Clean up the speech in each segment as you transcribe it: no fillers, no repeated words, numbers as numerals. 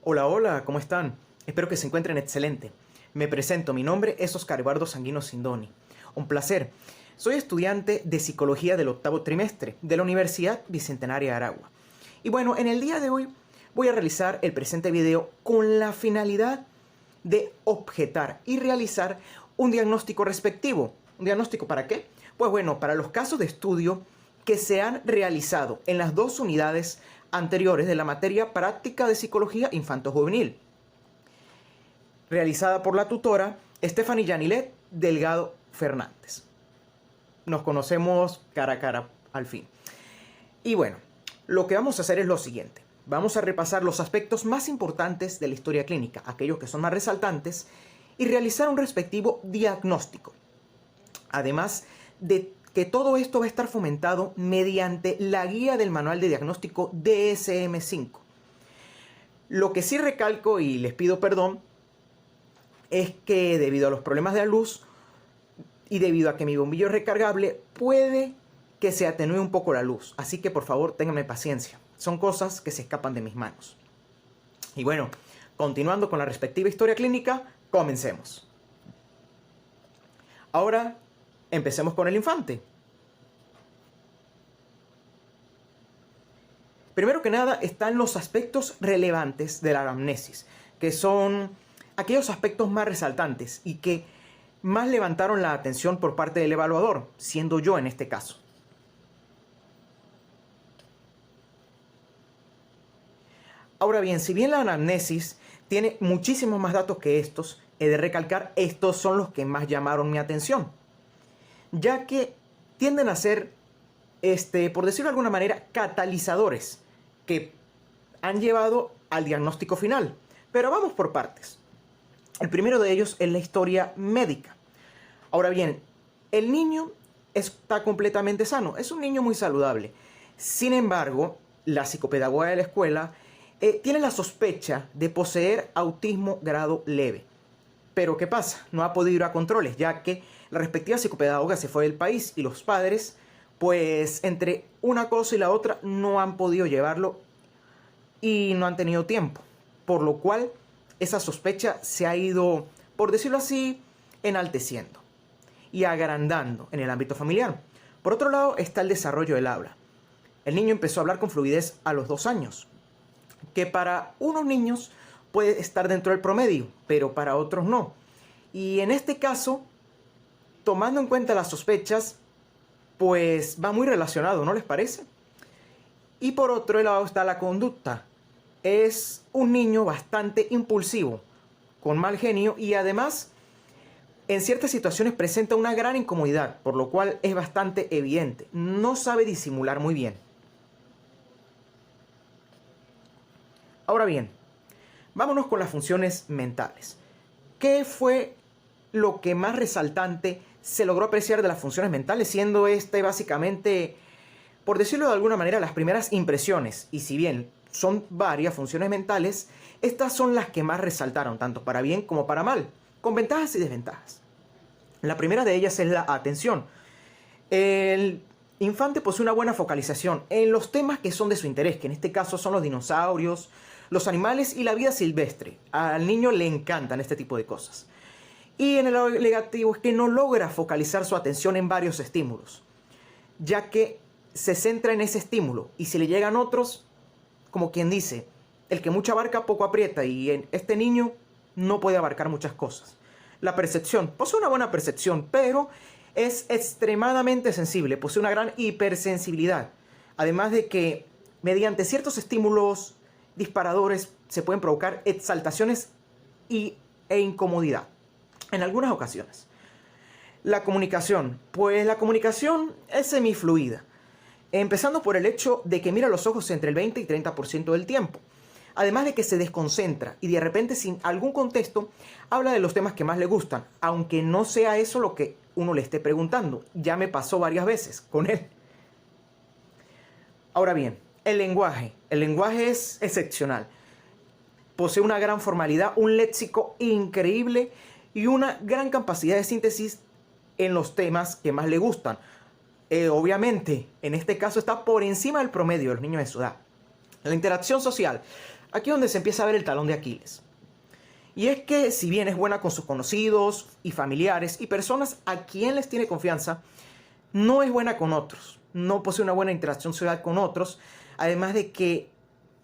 Hola, hola, ¿cómo están? Espero que se encuentren excelente. Me presento, mi nombre es Oscar Eduardo Sanguino Sindoni. Un placer. Soy estudiante de Psicología del octavo trimestre de la Universidad Bicentenaria de Aragua. Y bueno, en el día de hoy voy a realizar el presente video con la finalidad de objetar y realizar un diagnóstico respectivo. ¿Un diagnóstico para qué? Pues bueno, para los casos de estudio que se han realizado en las dos unidades anteriores de la materia práctica de psicología infanto-juvenil, realizada por la tutora Stephanie Yanilet Delgado Fernández. Nos conocemos cara a cara al fin. Y bueno, lo que vamos a hacer es lo siguiente. Vamos a repasar los aspectos más importantes de la historia clínica, aquellos que son más resaltantes, y realizar un respectivo diagnóstico. Además de que todo esto va a estar fomentado mediante la guía del manual de diagnóstico DSM-5. Lo que sí recalco y les pido perdón es que debido a los problemas de la luz y debido a que mi bombillo es recargable, puede que se atenúe un poco la luz. Así que por favor ténganme paciencia. Son cosas que se escapan de mis manos. Y bueno, continuando con la respectiva historia clínica, comencemos. Ahora empecemos con el infante. Primero que nada están los aspectos relevantes de la anamnesis, que son aquellos aspectos más resaltantes y que más levantaron la atención por parte del evaluador, siendo yo en este caso. Ahora bien, si bien la anamnesis tiene muchísimos más datos que estos, he de recalcar, estos son los que más llamaron mi atención, ya que tienden a ser, por decirlo de alguna manera, catalizadores que han llevado al diagnóstico final. Pero vamos por partes. El primero de ellos es la historia médica. Ahora bien, el niño está completamente sano, es un niño muy saludable. Sin embargo, la psicopedagoga de la escuela tiene la sospecha de poseer autismo grado leve. Pero ¿qué pasa? No ha podido ir a controles, ya que la respectiva psicopedagoga se fue del país y los padres, pues entre una cosa y la otra, no han podido llevarlo y no han tenido tiempo. Por lo cual, esa sospecha se ha ido, por decirlo así, enalteciendo y agrandando en el ámbito familiar. Por otro lado, está el desarrollo del habla. El niño empezó a hablar con fluidez a los 2 años, que para unos niños puede estar dentro del promedio, pero para otros no. Y en este caso, tomando en cuenta las sospechas, pues va muy relacionado, ¿no les parece? Y por otro lado está la conducta. Es un niño bastante impulsivo, con mal genio y además en ciertas situaciones presenta una gran incomodidad, por lo cual es bastante evidente. No sabe disimular muy bien. Ahora bien, vámonos con las funciones mentales. ¿Qué fue lo que más resaltante se logró apreciar de las funciones mentales? Siendo básicamente, por decirlo de alguna manera, las primeras impresiones. Y si bien son varias funciones mentales, estas son las que más resaltaron, tanto para bien como para mal, con ventajas y desventajas. La primera de ellas es la atención. El infante posee una buena focalización en los temas que son de su interés, que en este caso son los dinosaurios, los animales y la vida silvestre. Al niño le encantan este tipo de cosas. Y en el lado negativo es que no logra focalizar su atención en varios estímulos, ya que se centra en ese estímulo y si le llegan otros, como quien dice, el que mucho abarca poco aprieta, y en este niño no puede abarcar muchas cosas. La percepción, posee una buena percepción, pero es extremadamente sensible, posee una gran hipersensibilidad, además de que mediante ciertos estímulos disparadores se pueden provocar exaltaciones e incomodidad en algunas ocasiones. La comunicación, pues la comunicación es semifluida, empezando por el hecho de que mira los ojos entre el 20 y 30% del tiempo. Además de que se desconcentra y de repente sin algún contexto habla de los temas que más le gustan, aunque no sea eso lo que uno le esté preguntando. Ya me pasó varias veces con él. Ahora bien, el lenguaje. El lenguaje es excepcional. Posee una gran formalidad, un léxico increíble y una gran capacidad de síntesis en los temas que más le gustan. Obviamente, en este caso está por encima del promedio de los niños de su edad. La interacción social. Aquí es donde se empieza a ver el talón de Aquiles. Y es que si bien es buena con sus conocidos y familiares y personas a quien les tiene confianza, no es buena con otros. No posee una buena interacción social con otros. Además de que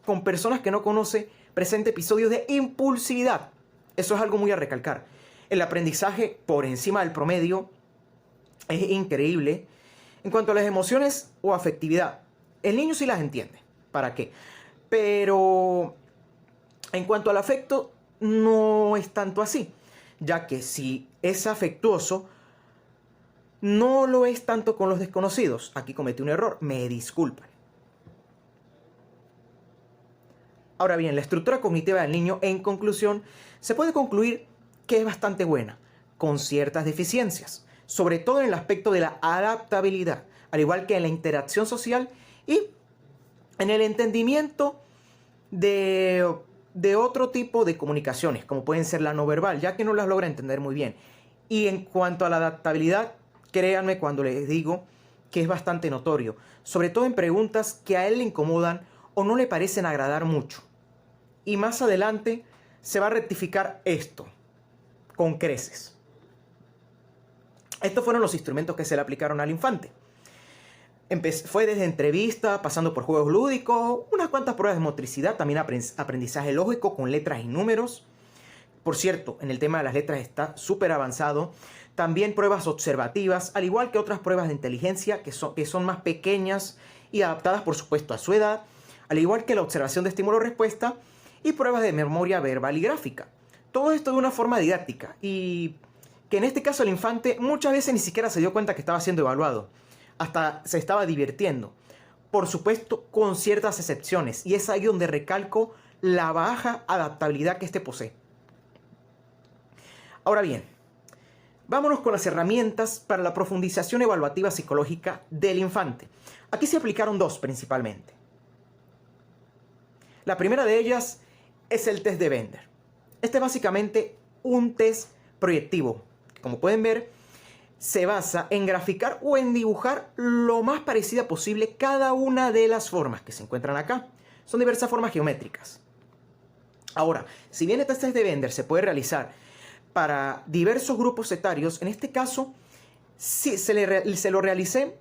con personas que no conoce presenta episodios de impulsividad. Eso es algo muy a recalcar. El aprendizaje por encima del promedio es increíble. En cuanto a las emociones o afectividad, el niño sí las entiende. ¿Para qué? Pero en cuanto al afecto, no es tanto así, ya que si es afectuoso, no lo es tanto con los desconocidos. Aquí cometí un error, me disculpan. Ahora bien, la estructura cognitiva del niño, en conclusión, se puede concluir que es bastante buena, con ciertas deficiencias, sobre todo en el aspecto de la adaptabilidad, al igual que en la interacción social y en el entendimiento de otro tipo de comunicaciones, como pueden ser la no verbal, ya que no las logra entender muy bien. Y en cuanto a la adaptabilidad, créanme cuando les digo que es bastante notorio, sobre todo en preguntas que a él le incomodan o no le parecen agradar mucho. Y más adelante se va a rectificar esto con creces. Estos fueron los instrumentos que se le aplicaron al infante. Fue desde entrevista, pasando por juegos lúdicos, unas cuantas pruebas de motricidad, también aprendizaje lógico con letras y números. Por cierto, en el tema de las letras está súper avanzado. También pruebas observativas, al igual que otras pruebas de inteligencia que son más pequeñas y adaptadas, por supuesto, a su edad, al igual que la observación de estímulo-respuesta y pruebas de memoria verbal y gráfica. Todo esto de una forma didáctica y que en este caso el infante muchas veces ni siquiera se dio cuenta que estaba siendo evaluado. Hasta se estaba divirtiendo. Por supuesto, con ciertas excepciones. Y es ahí donde recalco la baja adaptabilidad que este posee. Ahora bien, vámonos con las herramientas para la profundización evaluativa psicológica del infante. Aquí se aplicaron dos principalmente. La primera de ellas es el test de Bender. Este es básicamente un test proyectivo. Como pueden ver, se basa en graficar o en dibujar lo más parecida posible cada una de las formas que se encuentran acá. Son diversas formas geométricas. Ahora, si bien este test de Bender se puede realizar para diversos grupos etarios, en este caso sí, se lo realicé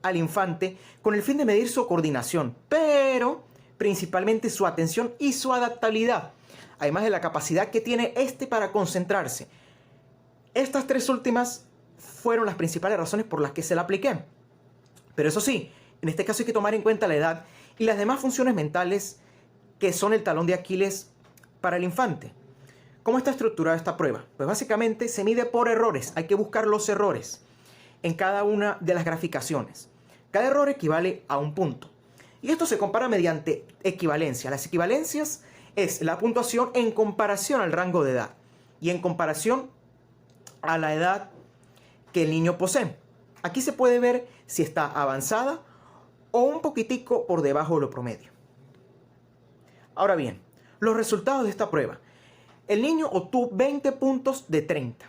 al infante con el fin de medir su coordinación, pero principalmente su atención y su adaptabilidad, además de la capacidad que tiene este para concentrarse. Estas tres últimas fueron las principales razones por las que se la apliqué. Pero eso sí, en este caso hay que tomar en cuenta la edad y las demás funciones mentales que son el talón de Aquiles para el infante. ¿Cómo está estructurada esta prueba? Pues básicamente se mide por errores. Hay que buscar los errores en cada una de las graficaciones. Cada error equivale a un punto. Y esto se compara mediante equivalencia. Las equivalencias es la puntuación en comparación al rango de edad y en comparación a la edad que el niño posee. Aquí se puede ver si está avanzada o un poquitico por debajo de lo promedio. Ahora bien, los resultados de esta prueba. El niño obtuvo 20 puntos de 30.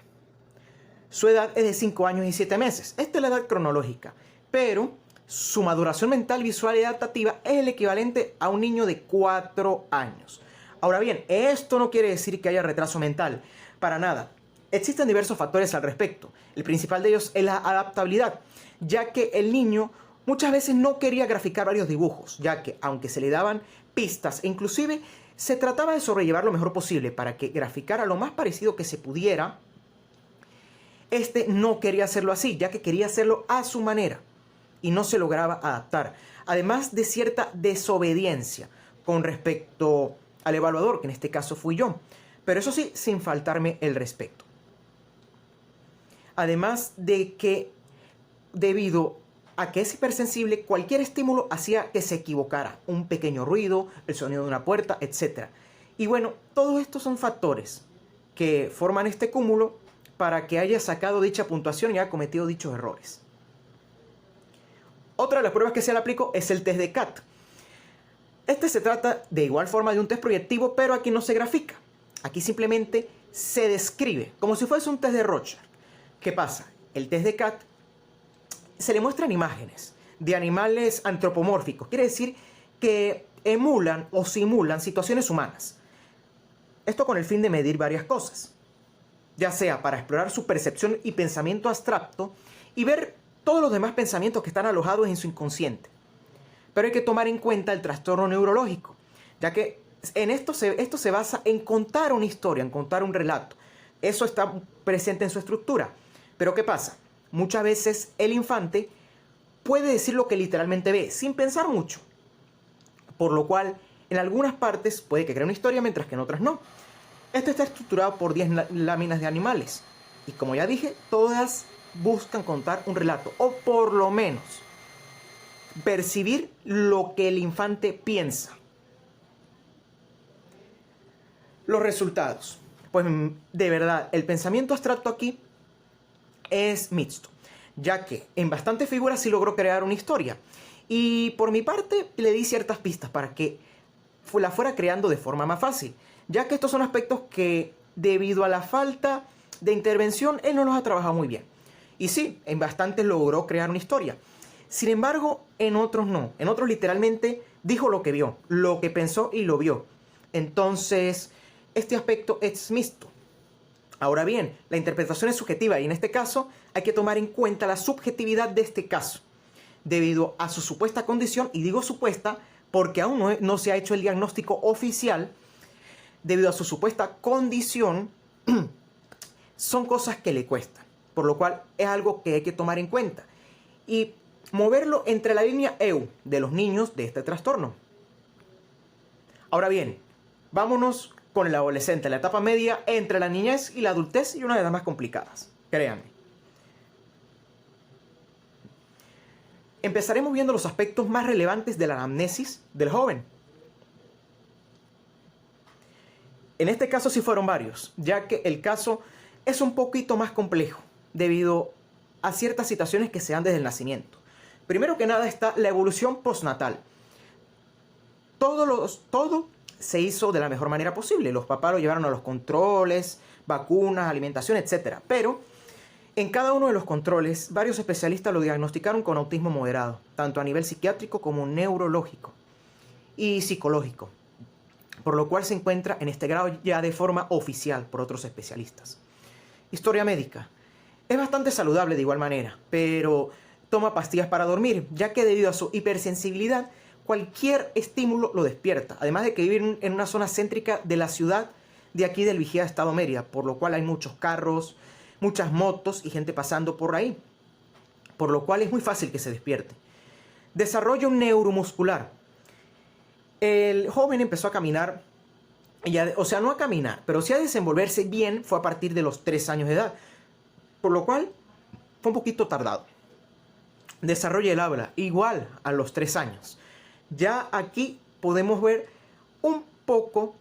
Su edad es de 5 años y 7 meses. Esta es la edad cronológica, pero su maduración mental, visual y adaptativa es el equivalente a un niño de 4 años. Ahora bien, esto no quiere decir que haya retraso mental, para nada. Existen diversos factores al respecto. El principal de ellos es la adaptabilidad, ya que el niño muchas veces no quería graficar varios dibujos, ya que aunque se le daban pistas e inclusive se trataba de sobrellevar lo mejor posible para que graficara lo más parecido que se pudiera, este no quería hacerlo así, ya que quería hacerlo a su manera y no se lograba adaptar. Además de cierta desobediencia con respecto al evaluador, que en este caso fui yo, pero eso sí, sin faltarme el respeto. Además de que, debido a que es hipersensible, cualquier estímulo hacía que se equivocara. Un pequeño ruido, el sonido de una puerta, etc. Y bueno, todos estos son factores que forman este cúmulo para que haya sacado dicha puntuación y haya cometido dichos errores. Otra de las pruebas que se le aplicó es el test de CAT. Este se trata de igual forma de un test proyectivo, pero aquí no se grafica. Aquí simplemente se describe, como si fuese un test de Rorschach. ¿Qué pasa? El test de CAT se le muestran imágenes de animales antropomórficos. Quiere decir que emulan o simulan situaciones humanas. Esto con el fin de medir varias cosas, ya sea para explorar su percepción y pensamiento abstracto y ver todos los demás pensamientos que están alojados en su inconsciente. Pero hay que tomar en cuenta el trastorno neurológico, ya que esto se basa en contar una historia, en contar un relato. Eso está presente en su estructura. Pero ¿qué pasa? Muchas veces el infante puede decir lo que literalmente ve, sin pensar mucho. Por lo cual, en algunas partes puede que cree una historia, mientras que en otras no. Esto está estructurado por 10 láminas de animales. Y como ya dije, todas buscan contar un relato, o por lo menos percibir lo que el infante piensa. Los resultados. Pues de verdad, el pensamiento abstracto aquí es mixto, ya que en bastantes figuras sí logró crear una historia. Y por mi parte le di ciertas pistas para que la fuera creando de forma más fácil, ya que estos son aspectos que, debido a la falta de intervención, él no los ha trabajado muy bien. Y sí, en bastantes logró crear una historia. Sin embargo, en otros no. En otros literalmente dijo lo que vio, lo que pensó y lo vio. Entonces, este aspecto es mixto. Ahora bien, la interpretación es subjetiva y en este caso hay que tomar en cuenta la subjetividad de este caso, debido a su supuesta condición, y digo supuesta porque aún no se ha hecho el diagnóstico oficial. Debido a su supuesta condición, son cosas que le cuestan, por lo cual es algo que hay que tomar en cuenta y moverlo entre la línea EU de los niños de este trastorno. Ahora bien, vámonos con el adolescente, la etapa media entre la niñez y la adultez, y una de las más complicadas, créanme. Empezaremos viendo los aspectos más relevantes de la anamnesis del joven. En este caso sí fueron varios, ya que el caso es un poquito más complejo, debido a ciertas situaciones que se dan desde el nacimiento. Primero que nada está la evolución postnatal. Todo se hizo de la mejor manera posible. Los papás lo llevaron a los controles, vacunas, alimentación, etc. Pero en cada uno de los controles, varios especialistas lo diagnosticaron con autismo moderado, tanto a nivel psiquiátrico como neurológico y psicológico, por lo cual se encuentra en este grado ya de forma oficial por otros especialistas. Historia médica. Es bastante saludable de igual manera, pero toma pastillas para dormir, ya que debido a su hipersensibilidad, cualquier estímulo lo despierta. Además de que vive en una zona céntrica de la ciudad de aquí del Vigía Estado Mérida, por lo cual hay muchos carros, muchas motos y gente pasando por ahí, por lo cual es muy fácil que se despierte. Desarrollo neuromuscular. El joven empezó a caminar, o sea, no a caminar, pero sí a desenvolverse bien fue a partir de los 3 años de edad, por lo cual fue un poquito tardado. Desarrollo del habla, igual a los 3 años. Ya aquí podemos ver un poco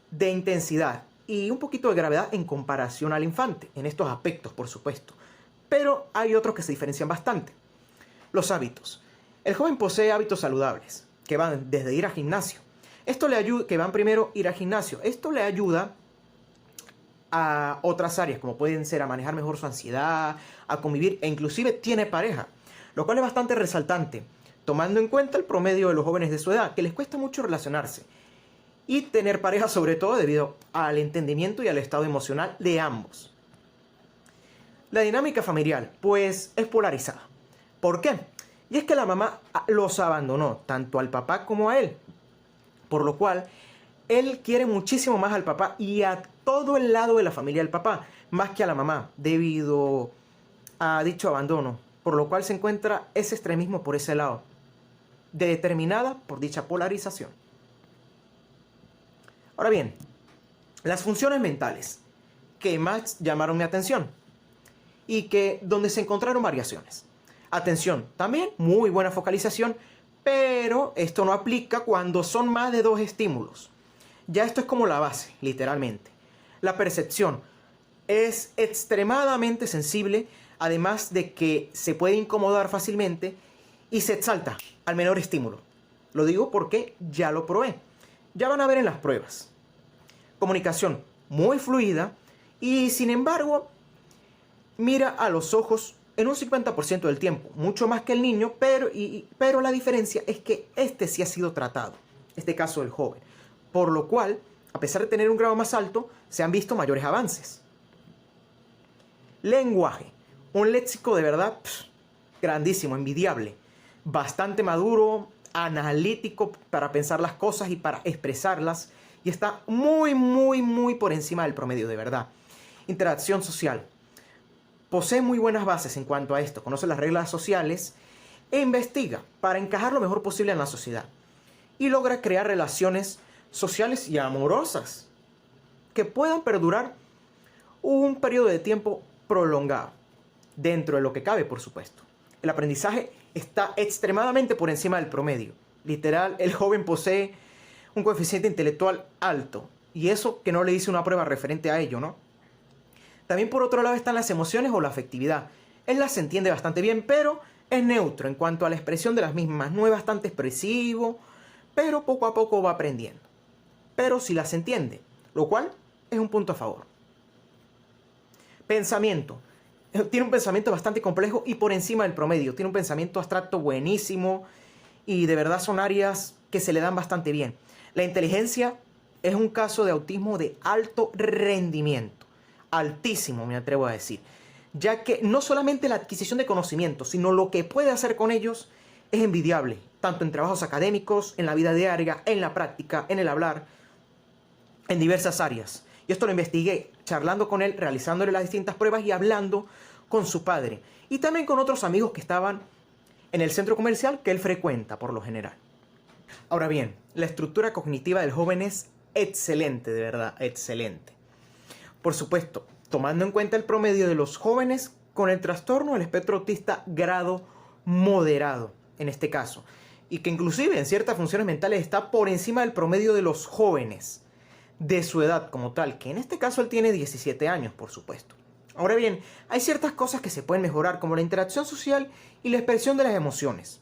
de intensidad y un poquito de gravedad en comparación al infante, en estos aspectos, por supuesto. Pero hay otros que se diferencian bastante. Los hábitos. El joven posee hábitos saludables, que van desde ir al gimnasio. Esto le ayuda, que van primero ir al gimnasio. Esto le ayuda a otras áreas, como pueden ser a manejar mejor su ansiedad, a convivir, e inclusive tiene pareja, lo cual es bastante resaltante, tomando en cuenta el promedio de los jóvenes de su edad, que les cuesta mucho relacionarse. Y tener pareja sobre todo debido al entendimiento y al estado emocional de ambos. La dinámica familiar, pues, es polarizada. ¿Por qué? Y es que la mamá los abandonó, tanto al papá como a él. Por lo cual, él quiere muchísimo más al papá y a todo el lado de la familia del papá, más que a la mamá, debido a dicho abandono. Por lo cual se encuentra ese extremismo por ese lado, determinada por dicha polarización. Ahora bien, las funciones mentales que más llamaron mi atención y que donde se encontraron variaciones. Atención, también muy buena focalización, pero esto no aplica cuando son más de 2 estímulos. Ya esto es como la base, literalmente. La percepción es extremadamente sensible, además de que se puede incomodar fácilmente y se exalta al menor estímulo. Lo digo porque ya lo probé. Ya van a ver en las pruebas. Comunicación muy fluida y sin embargo mira a los ojos en un 50% del tiempo, mucho más que el niño, pero la diferencia es que este sí ha sido tratado, este caso del joven, por lo cual, a pesar de tener un grado más alto, se han visto mayores avances. Lenguaje, un léxico de verdad grandísimo, envidiable, bastante maduro, analítico para pensar las cosas y para expresarlas, y está muy por encima del promedio, de verdad. Interacción social. Posee muy buenas bases en cuanto a esto, conoce las reglas sociales e investiga para encajar lo mejor posible en la sociedad. Y logra crear relaciones sociales y amorosas que puedan perdurar un periodo de tiempo prolongado, dentro de lo que cabe, por supuesto. El aprendizaje está extremadamente por encima del promedio. Literal, el joven posee un coeficiente intelectual alto, y eso que no le hice una prueba referente a ello, ¿no? También por otro lado están las emociones o la afectividad. Él las entiende bastante bien, pero es neutro en cuanto a la expresión de las mismas. No es bastante expresivo, pero poco a poco va aprendiendo. Pero sí las entiende, lo cual es un punto a favor. Pensamiento. Tiene un pensamiento bastante complejo y por encima del promedio. Tiene un pensamiento abstracto buenísimo y de verdad son áreas que se le dan bastante bien. La inteligencia es un caso de autismo de alto rendimiento. Altísimo, me atrevo a decir. Ya que no solamente la adquisición de conocimientos, sino lo que puede hacer con ellos es envidiable. Tanto en trabajos académicos, en la vida diaria, en la práctica, en el hablar, en diversas áreas. Y esto lo investigué charlando con él, realizándole las distintas pruebas y hablando con su padre. Y también con otros amigos que estaban en el centro comercial que él frecuenta por lo general. Ahora bien, la estructura cognitiva del joven es excelente, de verdad, excelente. Por supuesto, tomando en cuenta el promedio de los jóvenes con el trastorno del espectro autista grado moderado, en este caso. Y que inclusive en ciertas funciones mentales está por encima del promedio de los jóvenes de su edad como tal, que en este caso él tiene 17 años, por supuesto. Ahora bien, hay ciertas cosas que se pueden mejorar, como la interacción social y la expresión de las emociones.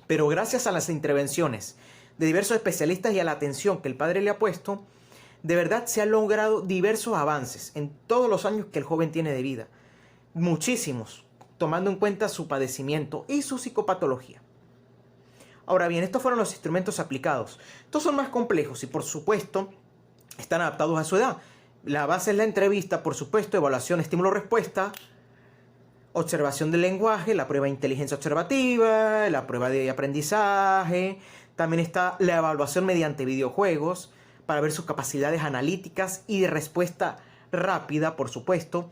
Pero gracias a las intervenciones de diversos especialistas y a la atención que el padre le ha puesto, de verdad se han logrado diversos avances en todos los años que el joven tiene de vida. Muchísimos, tomando en cuenta su padecimiento y su psicopatología. Ahora bien, estos fueron los instrumentos aplicados. Estos son más complejos y por supuesto están adaptados a su edad. La base es la entrevista, por supuesto, evaluación, estímulo-respuesta, observación del lenguaje, la prueba de inteligencia observativa, la prueba de aprendizaje. También está la evaluación mediante videojuegos para ver sus capacidades analíticas y de respuesta rápida, por supuesto.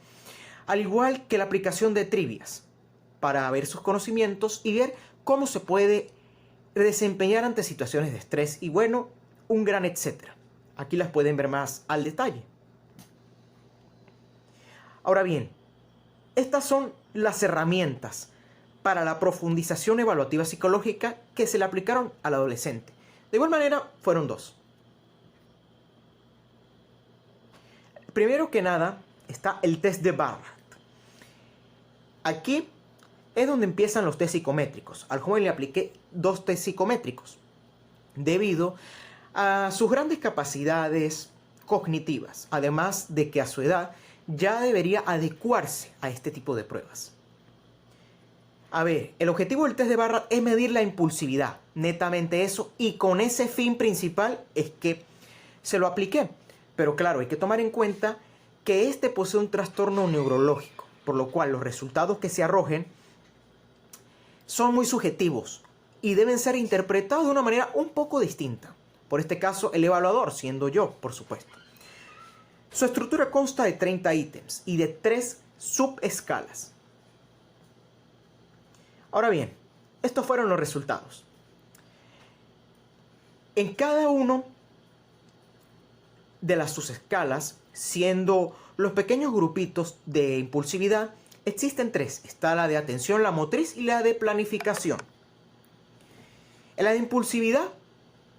Al igual que la aplicación de trivias para ver sus conocimientos y ver cómo se puede desempeñar ante situaciones de estrés y bueno, un gran etcétera. Aquí las pueden ver más al detalle. Ahora bien, estas son las herramientas para la profundización evaluativa psicológica que se le aplicaron al adolescente. De igual manera, fueron dos. Primero que nada, está el test de Barrett. Aquí es donde empiezan los test psicométricos. Al joven le apliqué 2 test psicométricos debido a sus grandes capacidades cognitivas, además de que a su edad ya debería adecuarse a este tipo de pruebas. A ver, el objetivo del test de Barrett es medir la impulsividad, netamente eso, y con ese fin principal es que se lo apliqué. Pero claro, hay que tomar en cuenta que este posee un trastorno neurológico, por lo cual los resultados que se arrojen son muy subjetivos y deben ser interpretados de una manera un poco distinta. Por este caso, el evaluador, siendo yo, por supuesto. Su estructura consta de 30 ítems y de 3 subescalas. Ahora bien, estos fueron los resultados. En cada uno de las subescalas, siendo los pequeños grupitos de impulsividad, existen 3. Está la de atención, la motriz y la de planificación. En la de impulsividad,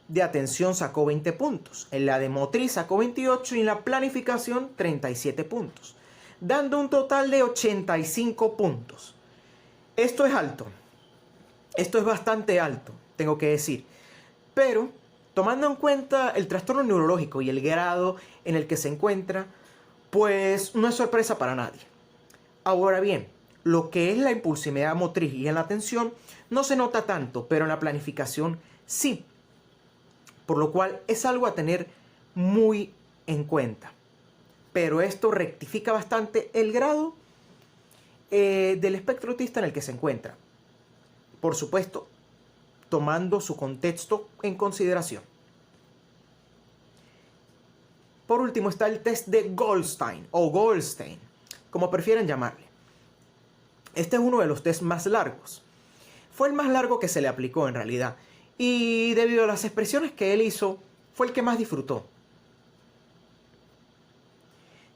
de atención sacó 20 puntos. En la de motriz sacó 28 y en la planificación 37 puntos. Dando un total de 85 puntos. Esto es alto. Esto es bastante alto, tengo que decir. Pero, tomando en cuenta el trastorno neurológico y el grado en el que se encuentra, pues no es sorpresa para nadie. Ahora bien, lo que es la impulsividad motriz y en la atención no se nota tanto, pero en la planificación sí. por lo cual es algo a tener muy en cuenta. Pero esto rectifica bastante el grado del espectro autista en el que se encuentra. Por supuesto, tomando su contexto en consideración. Por último está el test de Goldstein o Goldstein, como prefieren llamarle. Este es uno de los tests más largos. Fue el más largo que se le aplicó en realidad. Y debido a las expresiones que él hizo, fue el que más disfrutó.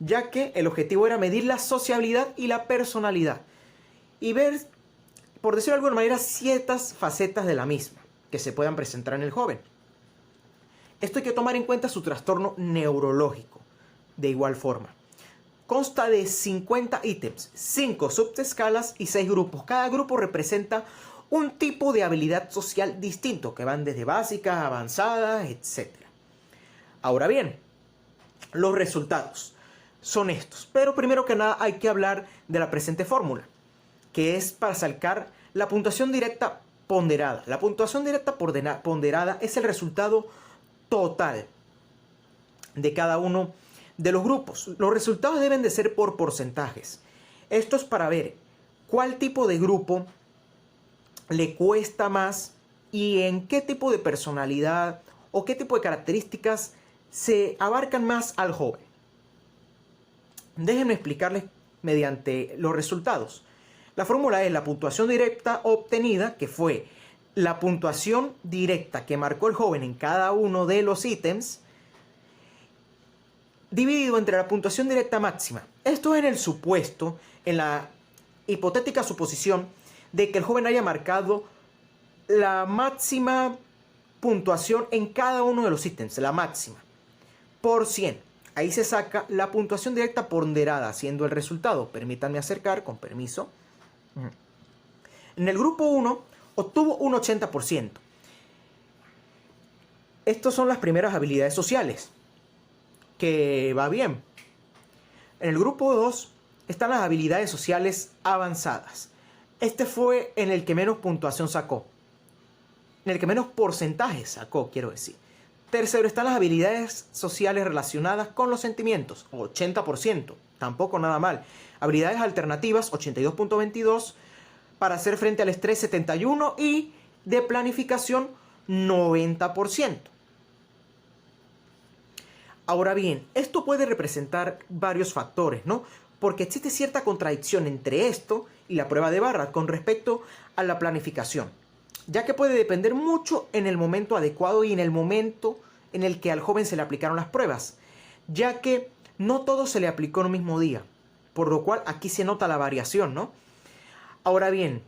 Ya que el objetivo era medir la sociabilidad y la personalidad. Y ver, por decirlo de alguna manera, ciertas facetas de la misma que se puedan presentar en el joven. Esto hay que tomar en cuenta su trastorno neurológico. De igual forma. Consta de 50 ítems, 5 subescalas y 6 grupos. Cada grupo representa un tipo de habilidad social distinto, que van desde básicas, avanzadas, etc. Ahora bien, los resultados son estos. Pero primero que nada hay que hablar de la presente fórmula, que es para sacar la puntuación directa ponderada. La puntuación directa ponderada es el resultado total de cada uno de los grupos. Los resultados deben de ser por porcentajes. Esto es para ver cuál tipo de grupo le cuesta más y en qué tipo de personalidad o qué tipo de características se abarcan más al joven. Déjenme explicarles mediante los resultados. La fórmula es la puntuación directa obtenida, que fue la puntuación directa que marcó el joven en cada uno de los ítems, dividido entre la puntuación directa máxima. Esto es en el supuesto, en la hipotética suposición de que el joven haya marcado la máxima puntuación en cada uno de los ítems, la máxima, por 100. Ahí se saca la puntuación directa ponderada, siendo el resultado. Permítanme acercar, con permiso. En el grupo 1 obtuvo un 80%. Estas son las primeras habilidades sociales, que va bien. En el grupo 2 están las habilidades sociales avanzadas. Este fue en el que menos puntuación sacó. En el que menos porcentaje sacó, quiero decir. Tercero están las habilidades sociales relacionadas con los sentimientos, 80%, tampoco nada mal. Habilidades alternativas, 82.22, para hacer frente al estrés, 71%, y de planificación, 90%. Ahora bien, esto puede representar varios factores, ¿no? Porque existe cierta contradicción entre esto y la prueba de barra con respecto a la planificación, ya que puede depender mucho en el momento adecuado y en el momento en el que al joven se le aplicaron las pruebas, ya que no todo se le aplicó en un mismo día, por lo cual aquí se nota la variación, ¿no? Ahora bien,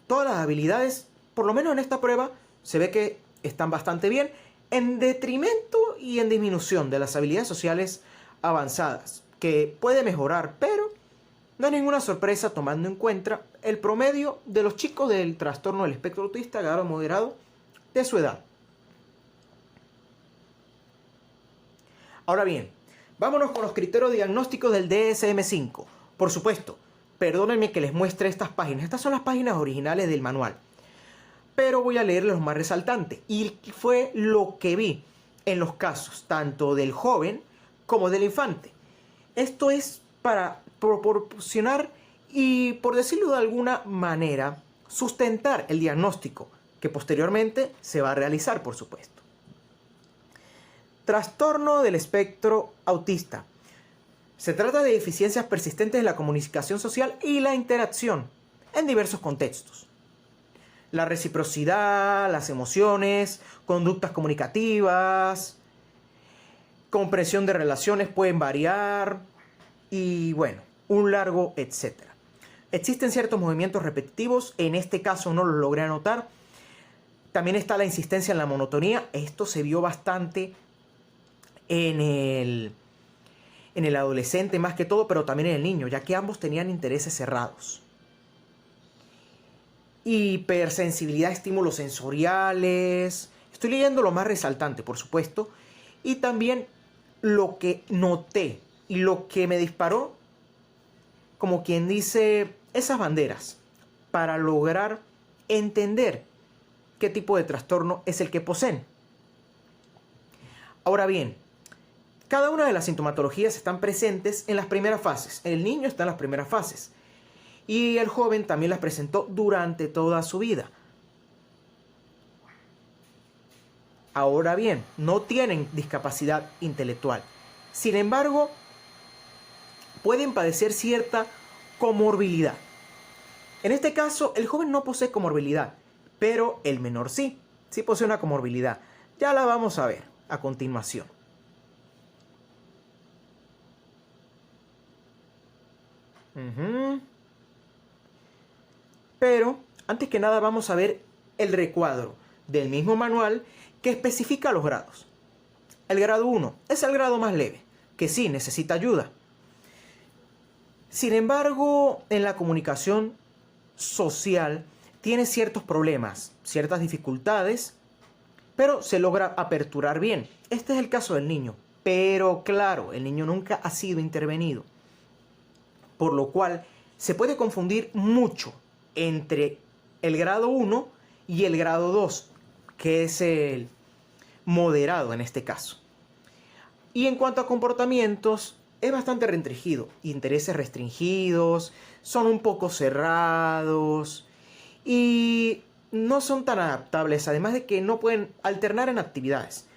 todas las habilidades, por lo menos en esta prueba, se ve que están bastante bien, en detrimento y en disminución de las habilidades sociales avanzadas, que puede mejorar, pero no hay ninguna sorpresa tomando en cuenta el promedio de los chicos del trastorno del espectro autista grave o moderado de su edad. Ahora bien, vámonos con los criterios diagnósticos del DSM-5. Por supuesto, perdónenme que les muestre estas páginas. Estas son las páginas originales del manual, pero voy a leerles los más resaltantes. Y fue lo que vi en los casos tanto del joven como del infante. Esto es para proporcionar y, por decirlo de alguna manera, sustentar el diagnóstico que posteriormente se va a realizar, por supuesto. Trastorno del espectro autista. Se trata de deficiencias persistentes en la comunicación social y la interacción en diversos contextos. La reciprocidad, las emociones, conductas comunicativas, comprensión de relaciones pueden variar y bueno, un largo etcétera. Existen ciertos movimientos repetitivos, en este caso no los logré anotar. También está la insistencia en la monotonía. Esto se vio bastante en el adolescente más que todo, pero también en el niño, ya que ambos tenían intereses cerrados. Hipersensibilidad a estímulos sensoriales. Estoy leyendo lo más resaltante, por supuesto. Y también lo que noté y lo que me disparó, como quien dice, esas banderas para lograr entender qué tipo de trastorno es el que poseen. Ahora bien, cada una de las sintomatologías están presentes en las primeras fases. El niño está en las primeras fases y el joven también las presentó durante toda su vida. Ahora bien, no tienen discapacidad intelectual. Sin embargo, pueden padecer cierta comorbilidad. En este caso, el joven no posee comorbilidad, pero el menor sí posee una comorbilidad. Ya la vamos a ver a continuación. Pero, antes que nada, vamos a ver el recuadro del mismo manual que especifica los grados. El grado 1 es el grado más leve, que sí necesita ayuda. Sin embargo, en la comunicación social tiene ciertos problemas, ciertas dificultades, pero se logra aperturar bien. Este es el caso del niño, pero claro, el niño nunca ha sido intervenido, por lo cual se puede confundir mucho entre el grado 1 y el grado 2, que es el moderado en este caso. Y en cuanto a comportamientos, es bastante restringido. Intereses restringidos, son un poco cerrados y no son tan adaptables, además de que no pueden alternar en actividades.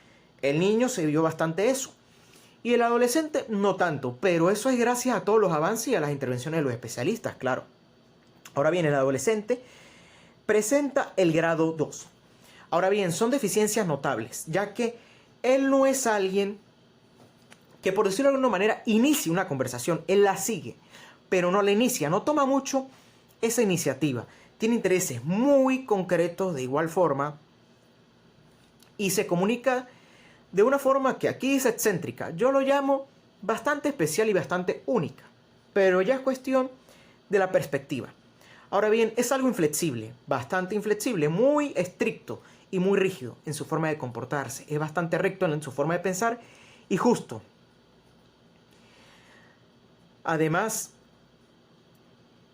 El niño se vio bastante eso. Y el adolescente no tanto, pero eso es gracias a todos los avances y a las intervenciones de los especialistas, claro. Ahora bien, el adolescente presenta el grado 2. Ahora bien, son deficiencias notables, ya que él no es alguien que, por decirlo de alguna manera, inicie una conversación. Él la sigue, pero no la inicia, no toma mucho esa iniciativa. Tiene intereses muy concretos de igual forma y se comunica de una forma que aquí es excéntrica. Yo lo llamo bastante especial y bastante única, pero ya es cuestión de la perspectiva. Ahora bien, es algo inflexible, bastante inflexible, muy estricto y muy rígido en su forma de comportarse. Es bastante recto en su forma de pensar y justo. Además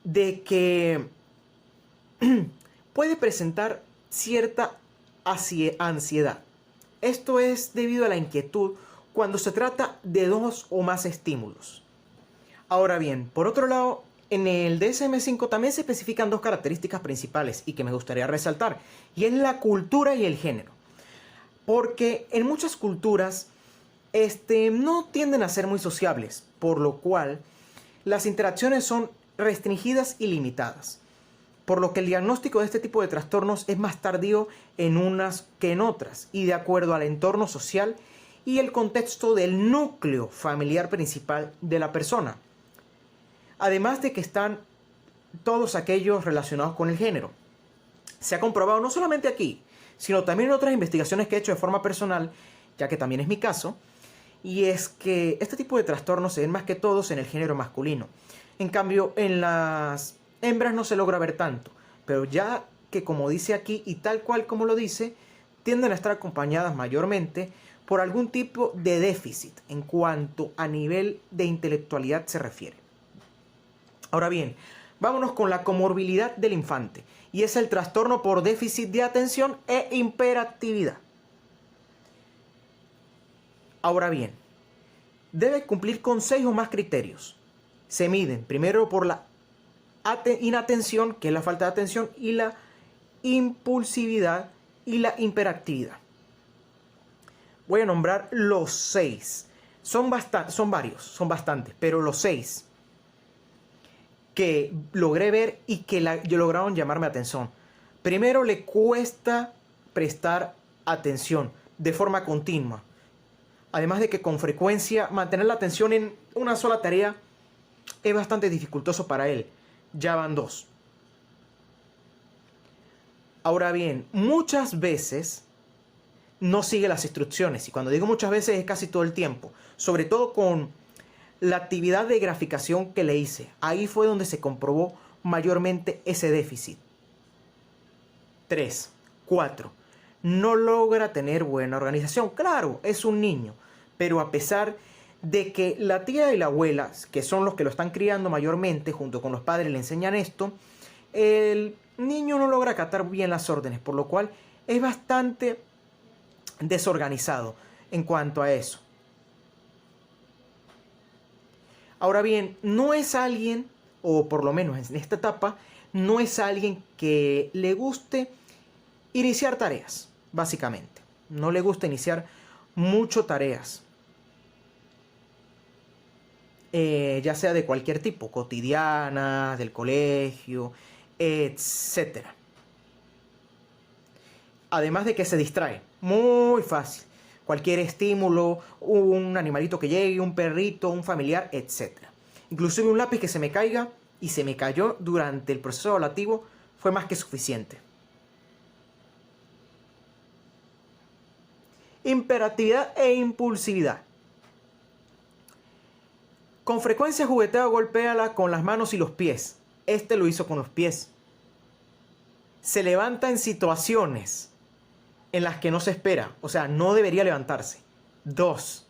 de que puede presentar cierta ansiedad. Esto es debido a la inquietud cuando se trata de dos o más estímulos. Ahora bien, por otro lado, en el DSM-5 también se especifican dos características principales y que me gustaría resaltar, y es la cultura y el género. Porque en muchas culturas no tienden a ser muy sociables, por lo cual las interacciones son restringidas y limitadas. Por lo que el diagnóstico de este tipo de trastornos es más tardío en unas que en otras, y de acuerdo al entorno social y el contexto del núcleo familiar principal de la persona. Además de que están todos aquellos relacionados con el género. Se ha comprobado no solamente aquí, sino también en otras investigaciones que he hecho de forma personal, ya que también es mi caso, y es que este tipo de trastornos se ven más que todos en el género masculino. En cambio, en las hembras no se logra ver tanto, pero ya que, como dice aquí y tal cual como lo dice, tienden a estar acompañadas mayormente por algún tipo de déficit en cuanto a nivel de intelectualidad se refiere. Ahora bien, vámonos con la comorbilidad del infante, y es el trastorno por déficit de atención e hiperactividad. Ahora bien, debe cumplir con 6 o más criterios. Se miden primero por la inatención, que es la falta de atención, y la impulsividad y la hiperactividad. Voy a nombrar los 6. Son varios, son bastantes, pero los 6 que logré ver y que lograron llamarme atención. Primero, le cuesta prestar atención de forma continua. Además de que con frecuencia mantener la atención en una sola tarea es bastante dificultoso para él. Ya van 2. Ahora bien, muchas veces no sigue las instrucciones. Y cuando digo muchas veces es casi todo el tiempo. Sobre todo con la actividad de graficación que le hice. Ahí fue donde se comprobó mayormente ese déficit. 3. 4. No logra tener buena organización. Claro, es un niño, pero a pesar de que la tía y la abuela, que son los que lo están criando mayormente, junto con los padres le enseñan esto, el niño no logra acatar bien las órdenes, por lo cual es bastante desorganizado. en cuanto a eso. Ahora bien, no es alguien, o por lo menos en esta etapa, no es alguien que le guste iniciar tareas, básicamente. No le gusta iniciar mucho tareas. Ya sea de cualquier tipo, cotidianas, del colegio, etc. Además de que se distrae, muy fácil. Cualquier estímulo, un animalito que llegue, un perrito, un familiar, etc. Inclusive un lápiz que se me caiga y se me cayó durante el proceso evaluativo fue más que suficiente. Imperatividad e impulsividad. Con frecuencia juguetea o golpéala con las manos y los pies. Este lo hizo con los pies. Se levanta en situaciones en las que no se espera. O sea, no debería levantarse. 2.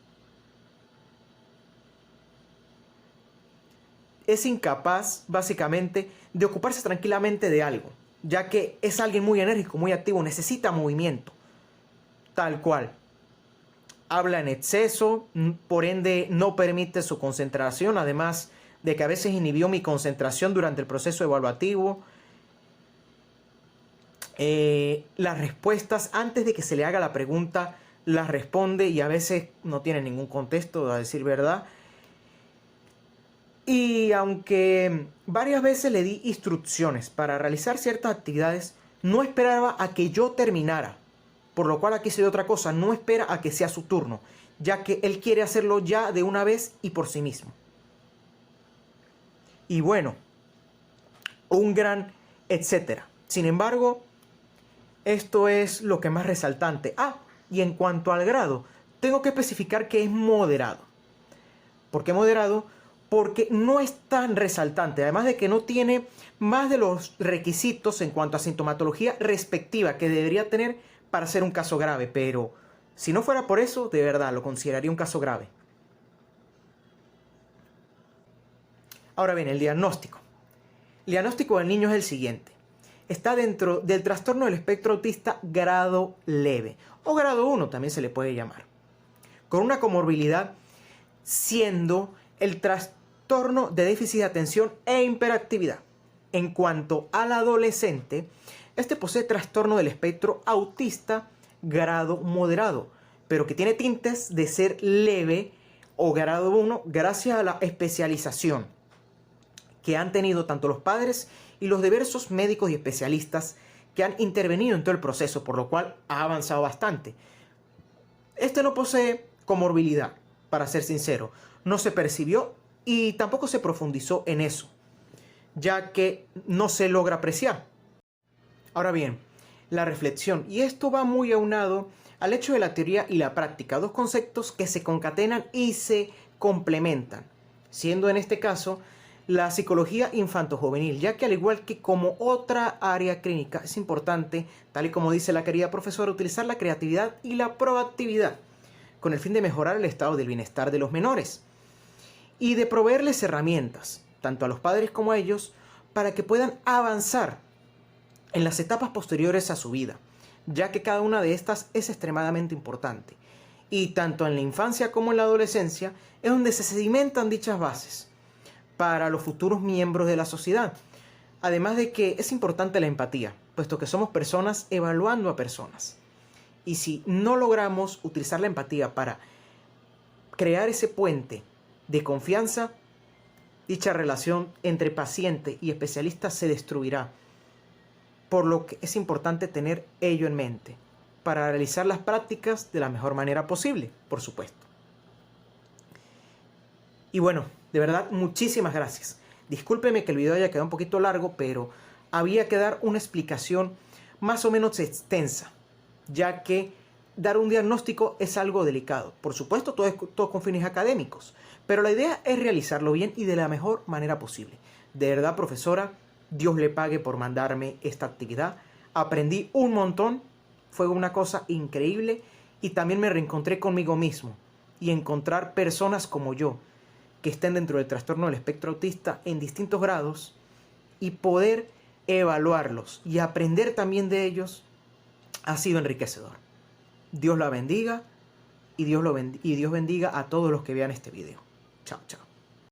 Es incapaz, básicamente, de ocuparse tranquilamente de algo, ya que es alguien muy enérgico, muy activo, necesita movimiento. Tal cual. Habla en exceso, por ende no permite su concentración, además de que a veces inhibió mi concentración durante el proceso evaluativo. Las respuestas, antes de que se le haga la pregunta, las responde y a veces no tiene ningún contexto, a decir verdad. Y aunque varias veces le di instrucciones para realizar ciertas actividades, no esperaba a que yo terminara. Por lo cual aquí se ve otra cosa, no espera a que sea su turno, ya que él quiere hacerlo ya de una vez y por sí mismo. Y bueno, un gran etcétera. Sin embargo, esto es lo que más resaltante. Y en cuanto al grado, tengo que especificar que es moderado. ¿Por qué moderado? Porque no es tan resaltante, además de que no tiene más de los requisitos en cuanto a sintomatología respectiva que debería tener para ser un caso grave, pero si no fuera por eso, de verdad lo consideraría un caso grave. Ahora bien, el diagnóstico. El diagnóstico del niño es el siguiente. Está dentro del trastorno del espectro autista grado leve, o grado 1 también se le puede llamar, con una comorbilidad siendo el trastorno de déficit de atención e hiperactividad. En cuanto al adolescente, este posee trastorno del espectro autista grado moderado, pero que tiene tintes de ser leve o grado 1 gracias a la especialización que han tenido tanto los padres y los diversos médicos y especialistas que han intervenido en todo el proceso, por lo cual ha avanzado bastante. Este no posee comorbilidad, para ser sincero, no se percibió y tampoco se profundizó en eso, ya que no se logra apreciar. Ahora bien, la reflexión, y esto va muy aunado al hecho de la teoría y la práctica, dos conceptos que se concatenan y se complementan, siendo en este caso la psicología infantojuvenil, ya que al igual que como otra área clínica es importante, tal y como dice la querida profesora, utilizar la creatividad y la proactividad con el fin de mejorar el estado del bienestar de los menores y de proveerles herramientas, tanto a los padres como a ellos, para que puedan avanzar en las etapas posteriores a su vida, ya que cada una de estas es extremadamente importante. Y tanto en la infancia como en la adolescencia es donde se sedimentan dichas bases para los futuros miembros de la sociedad. Además de que es importante la empatía, puesto que somos personas evaluando a personas. Y si no logramos utilizar la empatía para crear ese puente de confianza, dicha relación entre paciente y especialista se destruirá. Por lo que es importante tener ello en mente para realizar las prácticas de la mejor manera posible, por supuesto. Y bueno, de verdad, muchísimas gracias. Discúlpeme que el video haya quedado un poquito largo, pero había que dar una explicación más o menos extensa, ya que dar un diagnóstico es algo delicado. Por supuesto, todo con fines académicos, pero la idea es realizarlo bien y de la mejor manera posible. De verdad, profesora, Dios le pague por mandarme esta actividad. Aprendí un montón, fue una cosa increíble y también me reencontré conmigo mismo y encontrar personas como yo que estén dentro del trastorno del espectro autista en distintos grados y poder evaluarlos y aprender también de ellos ha sido enriquecedor. Dios la bendiga y Dios bendiga a todos los que vean este video. Chao, chao.